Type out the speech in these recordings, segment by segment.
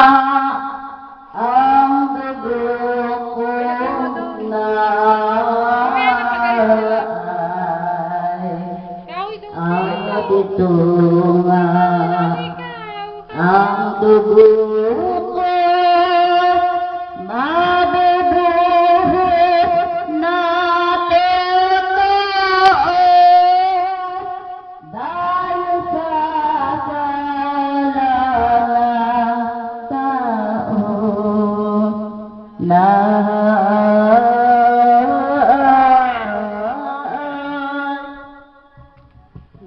ang dugo ko na ang bitungan, ang dugo ko mabubuhos natin dahil sa kasalanang tao na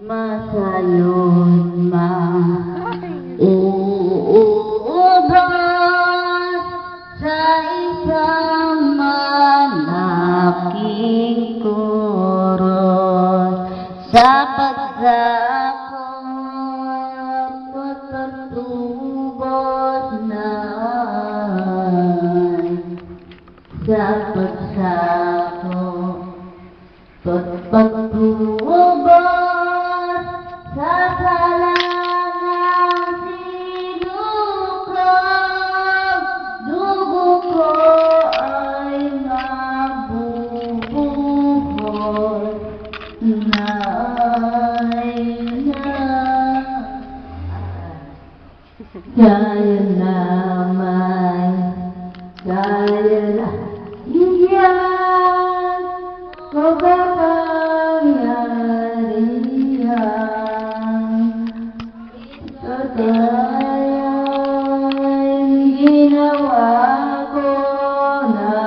masayon mauubos sa isang malaking kuros sa pagsakop at pagtubos na sa pagsakop at pagtubos sa salangang sinukrog, dugo ko ay mabubuhos na kaya naman, kaya na iyan ko kapangyarihan. Kagayang ginawa ko na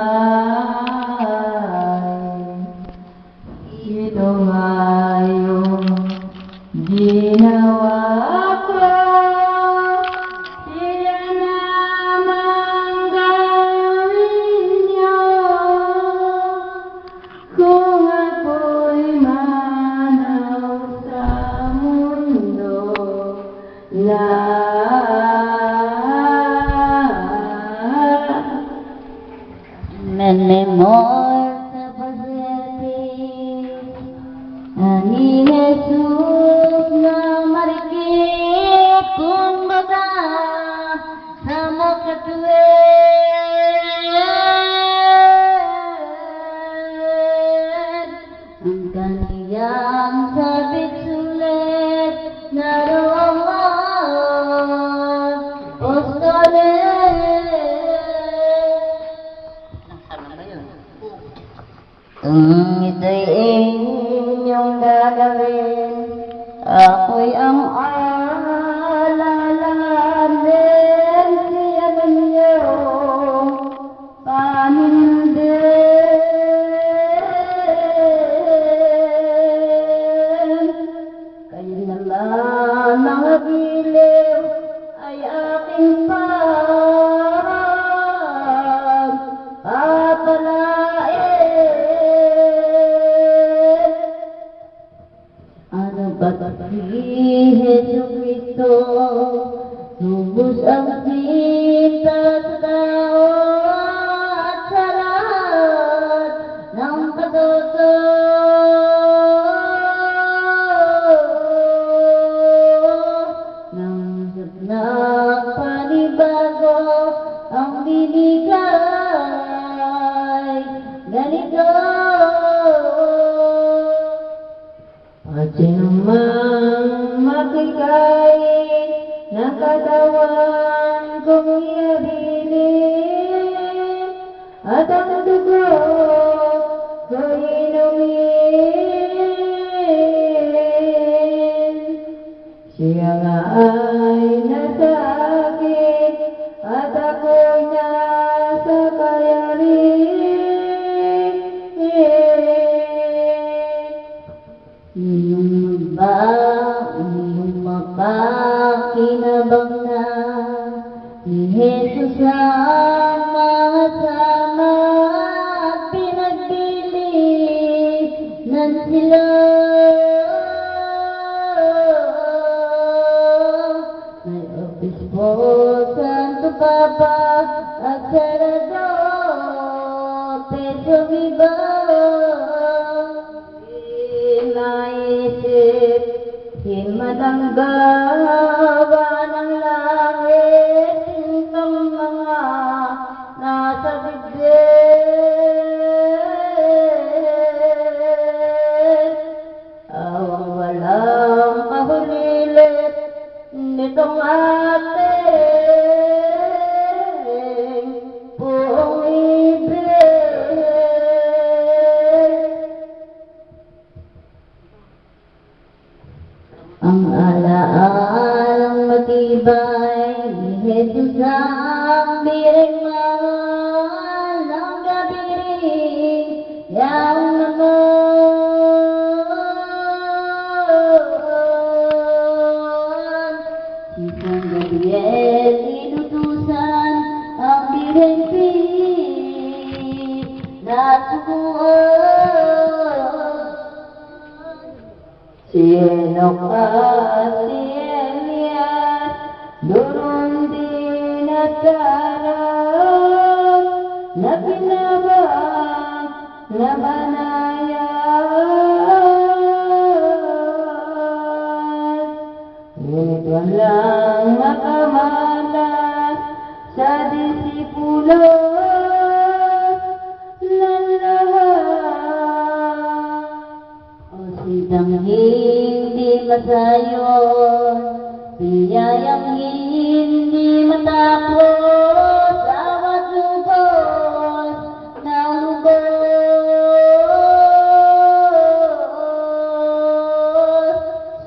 ito ngayong ginawa ko. Siya namang gawin niyo kung ako'y manaw sa mundo Menemor sa pasyente ni Jesus na marikit kumbaga sa makatwid ang kaniyang sabit sulit na kung ito'y inyong gagawin, ako'y ang alalahanin, siya ninyong panindig. Kayo naman mga giliw ay aking papalain. Ano ba't si Jesucristo lubos ang sinta sa tao at sa lahat ng katoto nang nagpanibago ang binigay ganito. At sinumang makikain ng katawan kong iabilin at ang dugo ko inumin. Siya nga ay nasa akin at ako'y nasa kayarin. Iyong mapakinabang na ni Jesus ang mga sama at pinagbilinan sila. May obispo, Santo Papa at Sacerdote sumiba. Naisip himadang gawa ng langit, Jesus ang biring mahal ng kapiling, yang naman. Si San Gabriel inutusan ang biring pig na subuan. Si Enoch at si Elias doon din at darang na pinabang na banayad. Ngunit walang nakamalas sa disipulo ng lahat. O sintang hindi masayon, biyayang hindi matapos, awat lubos na lubos.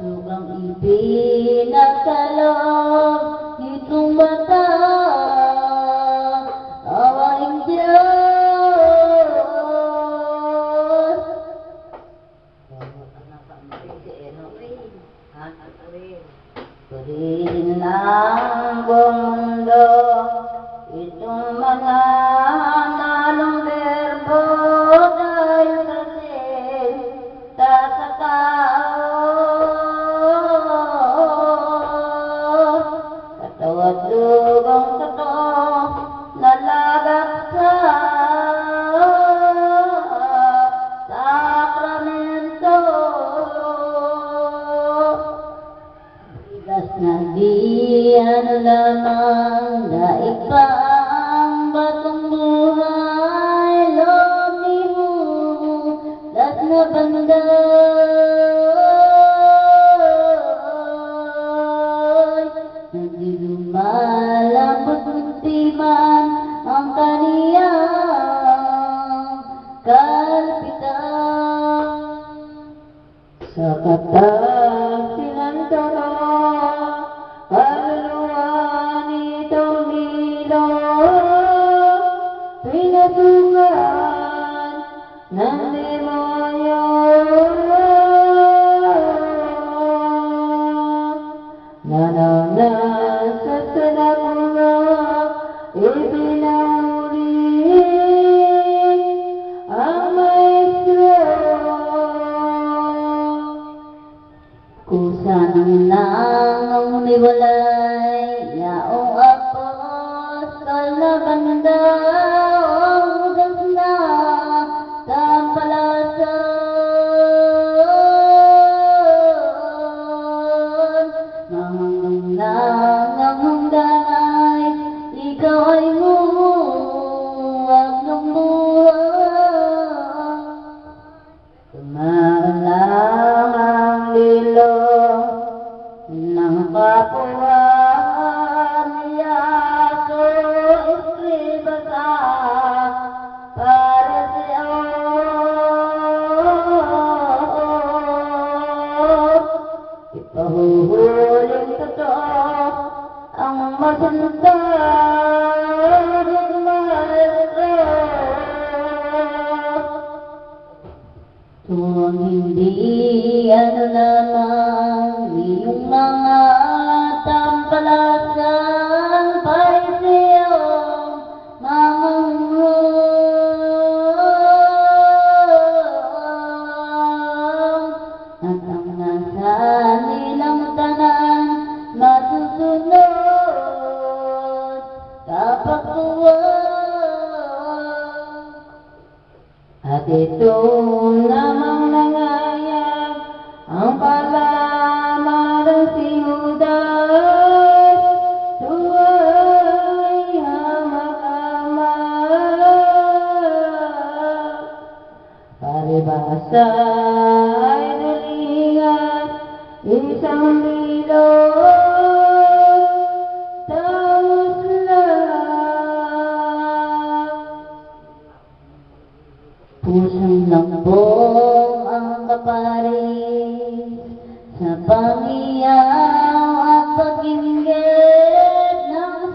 Sukang ipinagkaloob itong bata, awaing Diyos. Purihin ang buong mundo itong mga nalong berbo dahil kasi sa tao. Katawat lugang totoo lalagak sa sakramento. Na di ano lamang daig pa ang batong buhay, loob ni das na banday. Nagdilumalambot muntiman ang kaniyang kalpitan. Sa katang sinantara kaluluwa nitong nilo, pinatungan ng demonyo. Nananan sa sinagoga, ipinahuli ang maestro. Kusa nang lang ang umiwalay, yaong apostol na banda, ang ugas na tampalasan. Mahanggang lang ang hangganay, ikaw ay muwag ng buhay. Tumalang ang ilong ng kapuhan niya so istriba sa pariseo. Ipahuhuling totoo ang masundaring maestro. Kung hindi ano lamang iyong mga tampalasan, pariseo, mamanghang, at ang nasa nilang tanan masusunod kapag tuwag. At ito namang nangayag ang palamarang si Judas, tuwa'y hamak-hamak. Paribasa ay nalingat isang milon, taos lang. Pusang lambong ang kaparis sa pangiyaw at pag-inggit ng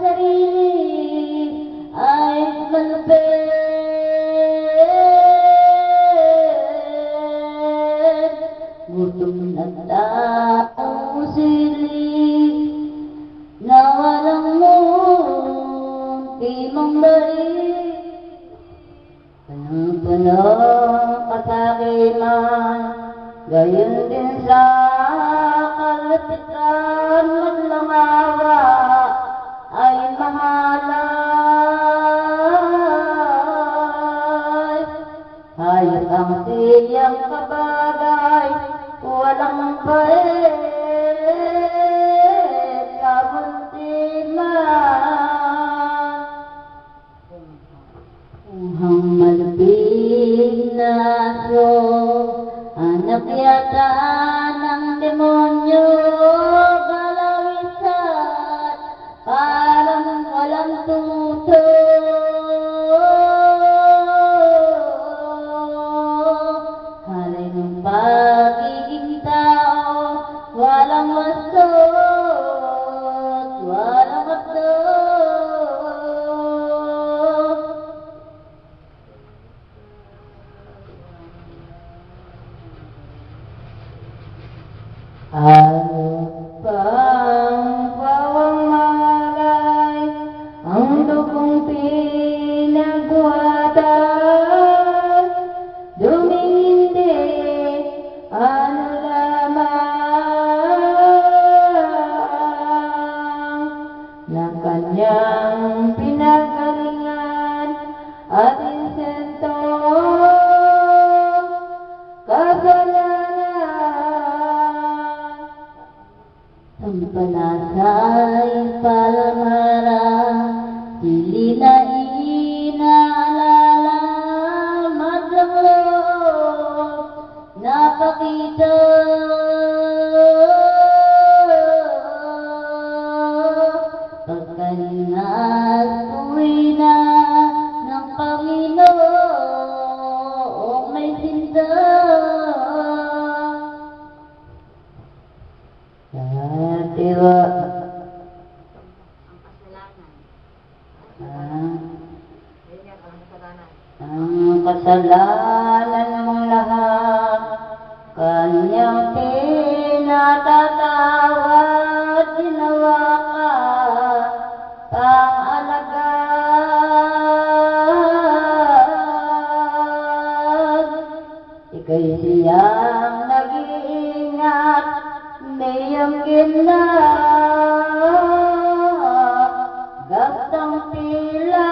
pagmamalay. Hayat ang siyang kabagay, walang bait, kabuntiman. Uhang malupig na aso, anak yata ng demonyo, galawisan, parang walang tuto. Halay ng pagiging tao, walang wasot, walang wasot. Ano pang bawang malay, ang dugong pinagbuhatan, duming hindi, ano lamang, na kanyang pinagalingan at insento, kasalanan. Sampalasay palmara, dili na inaalala, madlang loob, napakita. Pagkalinas uwi na ng Panginoong may sinta. Diwa. Ang kasalanan mong lahat, kanyang pinatatawad, ginawa ka pang alagad. Ika'y siyang nag-iingat, mayang gina, gastang pila,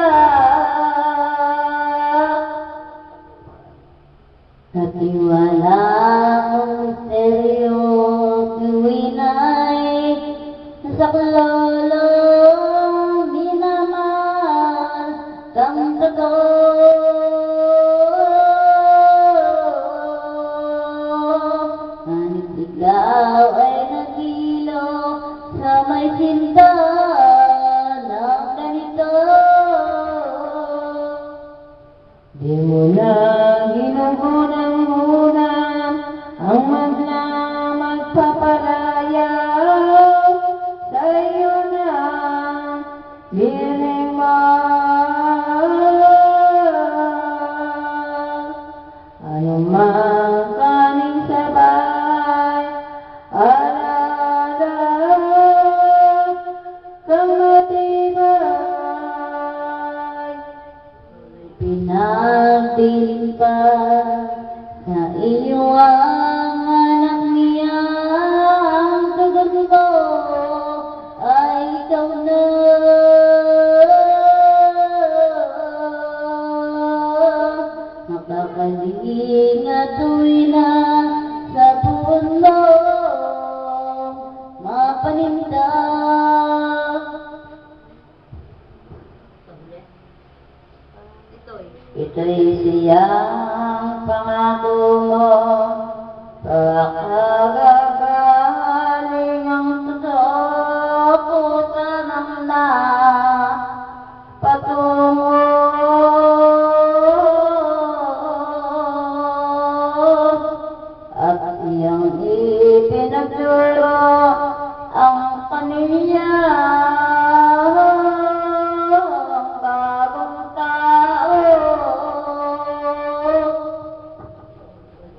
katiwalang seryo, tuwinay, saklolong minaman, kang Ngunit ikaw ay nagilo sa may sinta ng ganito. Di mo na ginugunang-gunang ang magpapalaya sa iyo na hiniman. Ano mang kaning sabay, alala kang matibay, pinagdiin pa sa iyo ang anak niya, ang tugon ko ay ikaw na. Mapakalingat tuwi na sa puno, mapaninda. Ito'y siyang pangako mo, pagkagaling ang totoo ko sa namna patungo. At siyang ipinagduro ang kaniyang bagong tao.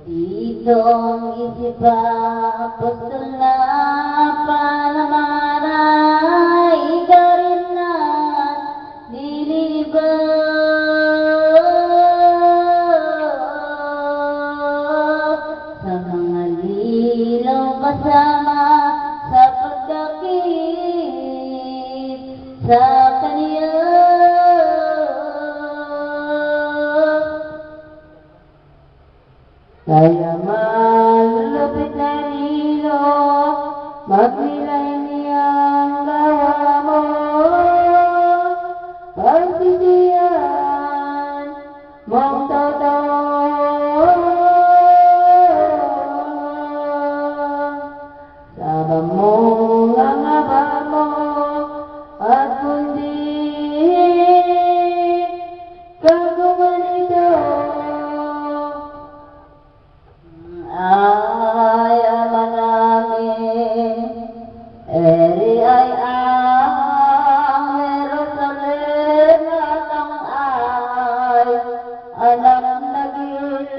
Dito ang isipan Kaya malulupit na hilo, magnilay niyang gawa mo. Pagsisiyan mong totoo, sabang mo ang aba mo, at kundi kagawan ito ay ama namin. Eri ay ang Jerusalem at ang ay anak na gilit.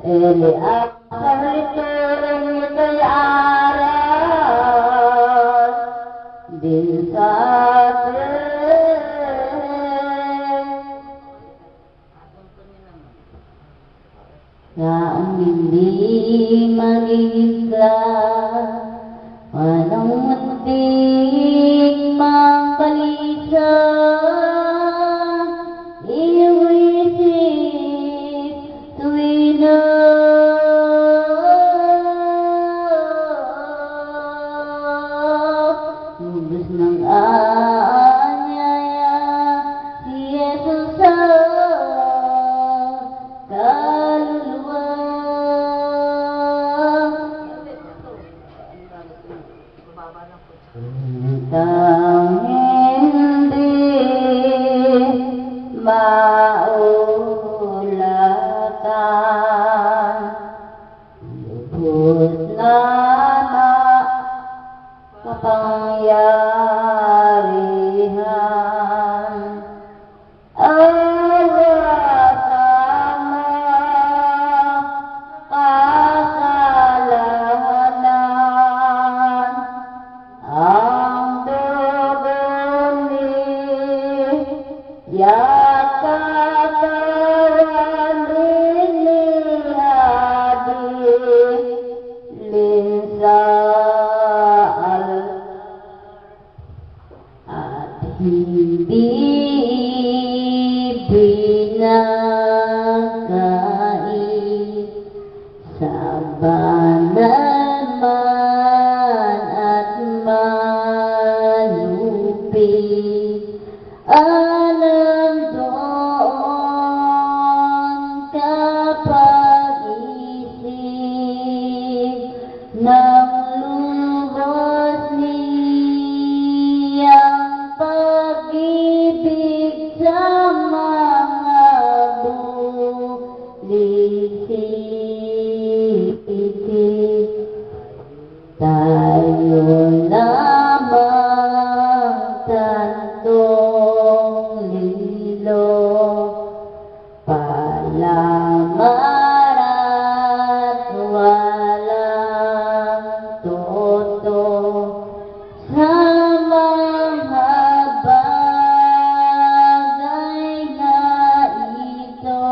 Eri ang sarituring ito'y aral din sa atin. Na ang hindi mag-isla, anong munting mapalisa, iyong isip tuwi na. Lubos ng anyaya si Jesus sa kaluluwa. Tang hindi maulatan, lubos na kapangyarihan, awat sama kasalanan, ang dugo ni katawan rin nihabilin sa at hindi binagkait sa banal man at malupit. Alam doon kapag isip ng lubos niyang pag-ibig sa mga bulisik. Tayo lamang tantong lilo, palamar at walang toto, sa mga bagay na ito,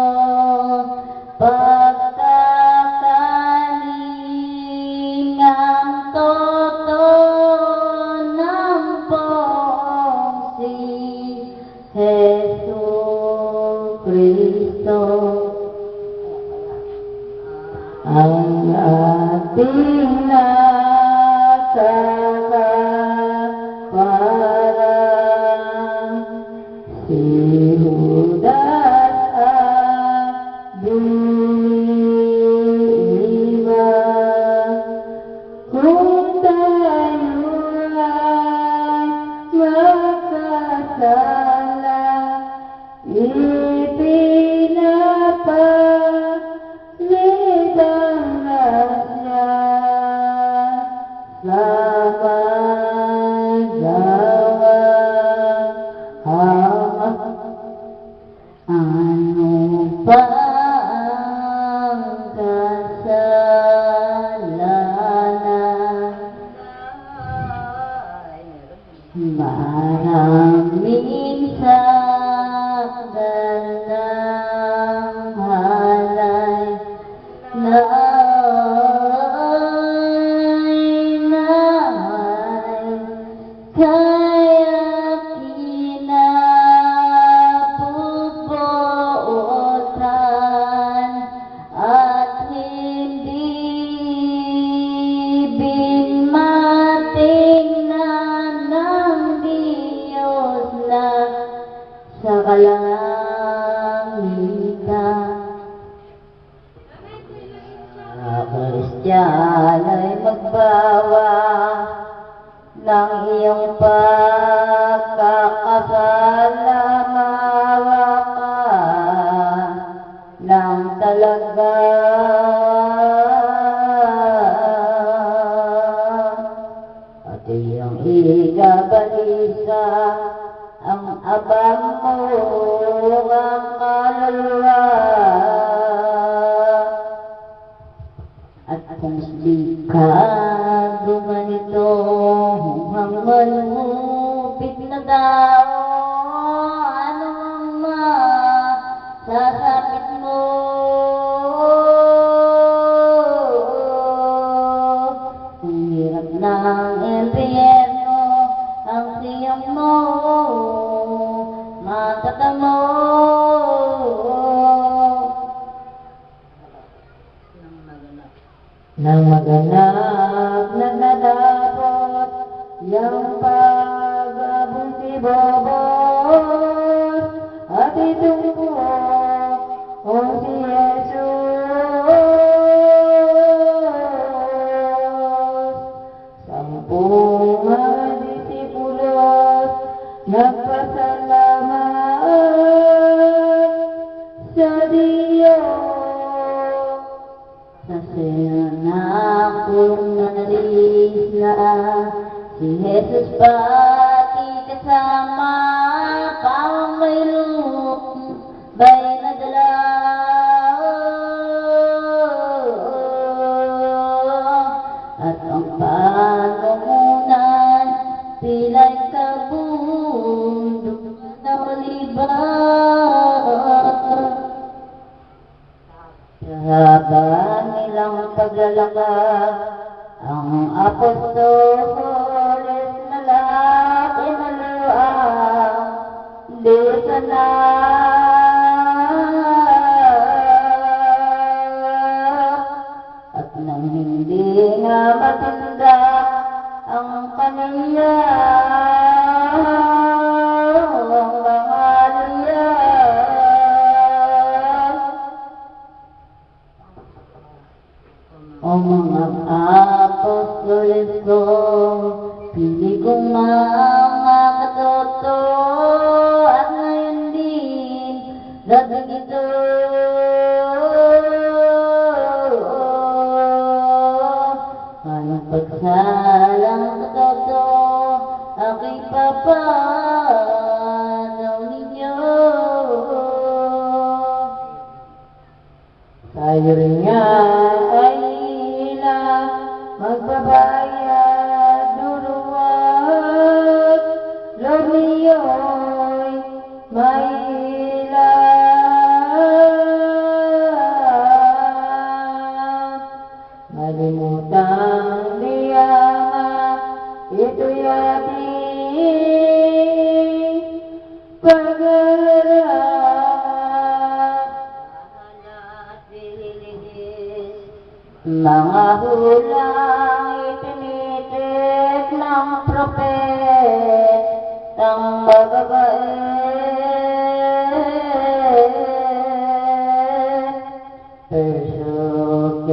pagkakalingang totoo ng buong si Jesu Cristo, ang ating nakakaparang, si Judas at Diva. Kung tayo ay magkasala, ipinapalitan na siya sa paggawa. Ano pa ang kasalanan? Maraming sakdal ng halay na ay iyong igabalisa ang abang mo ang kaluluwa. At kung di ka gumanito ang malupit na tao, anong masasapit mo? Ang hirap ng impyerno ang siyang mo matatamo. Nang maganap na natapos yung pag-abong si Bobos at itong o si Jesus. 10 mga disipulos nagpasalamat sa Diyos. Kasi nakulong na nalis na si Jesus pati kasama pang may lumbay na dala. At ang panungunan pila'y kabundok na oliban. Habang nilang paglalakad, ang apostoles na laki na luang di sana. At nang hindi nga matinda ang kaniyang mga liyan, o mga apostoles ko, pili kong mga katotoo at ngayon din dating ito. Anong pagsalang katotoo aking papanaw ninyo. Tayo rin nga ay magbabayad duruwat Lord niyo'y may ilang malimutang diyama ito'y ating pagharap. Mga hulang itinitik ng propetang mababait, Persyon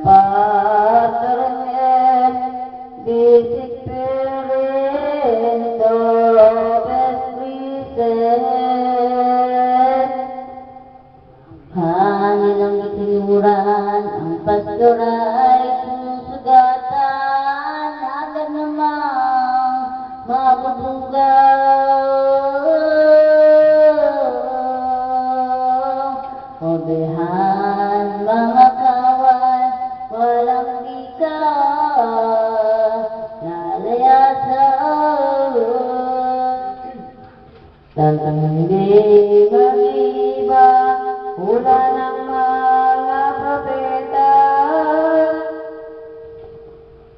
Patronel, Bisik Perento, Bespriset, kanilang itinuran ang pastor ay susugatan, agad namang mabubugaw. Obehan mga kawan, walang di ka lalayasan. Tantang hindi mag-iba hula ng mga propeta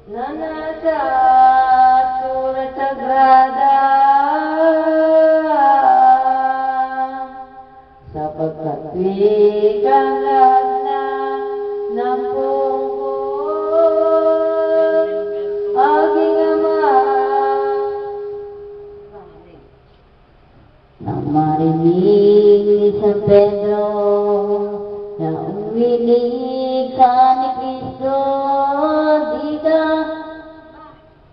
na nasa surat sagrada, sapagkat ikang lahat ng pungkol aking ama. Nang marinig ni San Pedro na uminig ka ni Cristo, di ka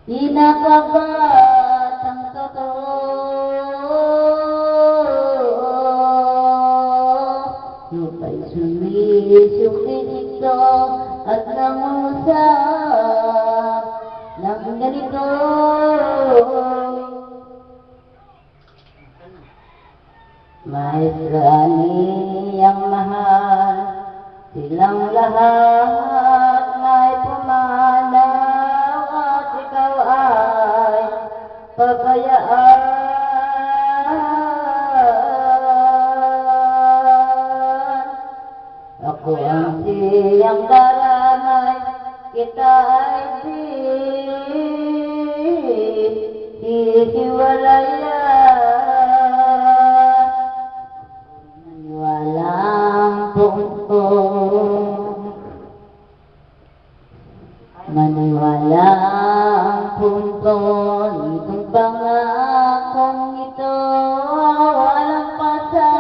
inakabat ang totoo. Lupa'y sumisyo Cristo at nangusap ng ng ganito. Maestra ang mahal, silang lahat may pumanaw at ikaw ay pabayaan. Ako ang siyang daramay, kita ay hihiwalayan. Walang puntong, maniwala ang puntong, itong pangakong ito, walang pasa,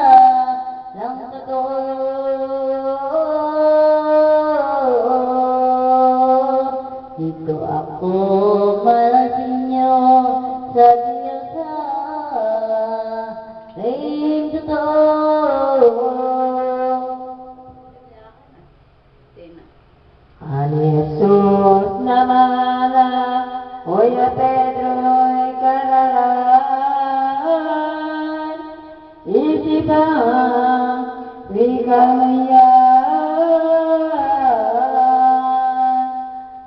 lang totoo. Dito ako malasinyo sa Diyosa, ay totoo. Ani Jesus naman, Kuya Pedro'y karalan, isipang wikamayan,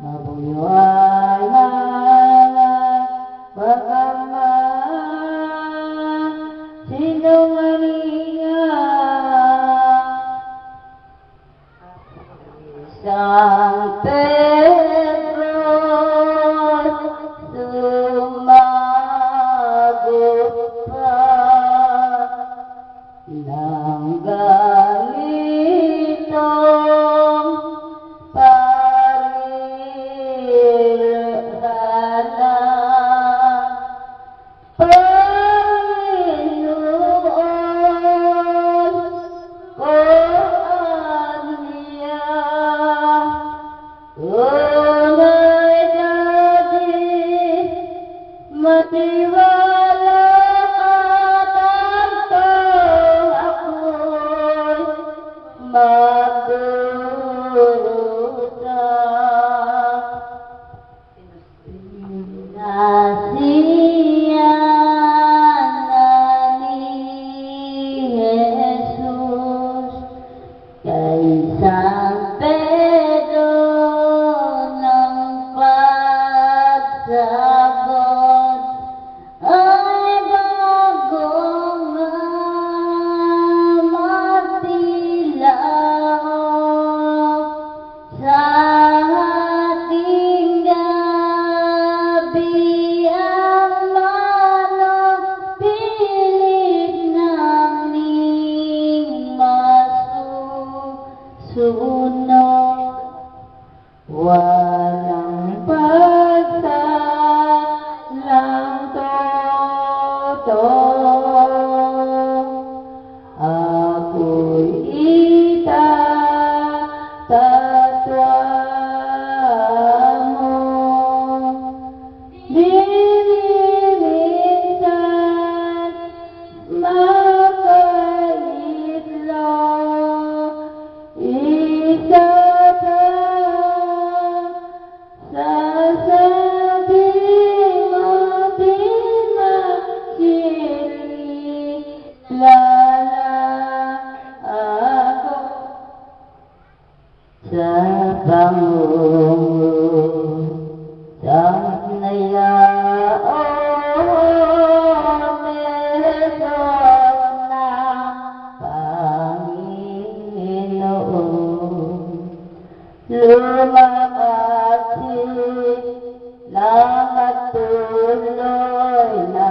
mabuhay mga pagkaman, sinungalingan. San Pedro, sumagot pa ng ganitong parirala. Panginoon, ko niya, tunay dati, matiwala at ang ako'y magdurusa. Nasiyanan ni Jesus kay San Pedro ng pagsabot ay bagong magdilaw sa ating gabi ang manong-pilit naming masusunod. Walang pagsalang totoo, ako'y itatatwa mo. Di minsan makaidlaw, isa sasabi mo din makilala ako sa pangungutang na yaon meron na Panginoon. Lumakati lang at tuloy na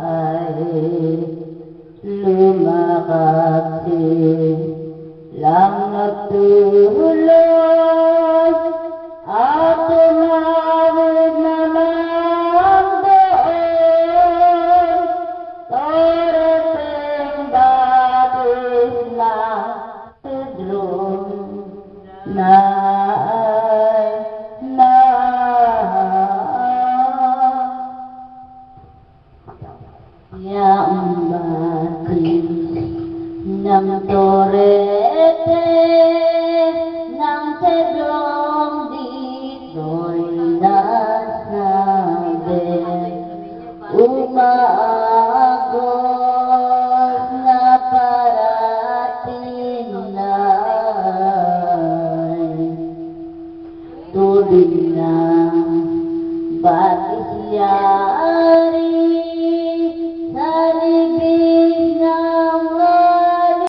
ay lumakati lang at tuloy at tumawid naman doon, darating batis na Pedro na ay الفاتحة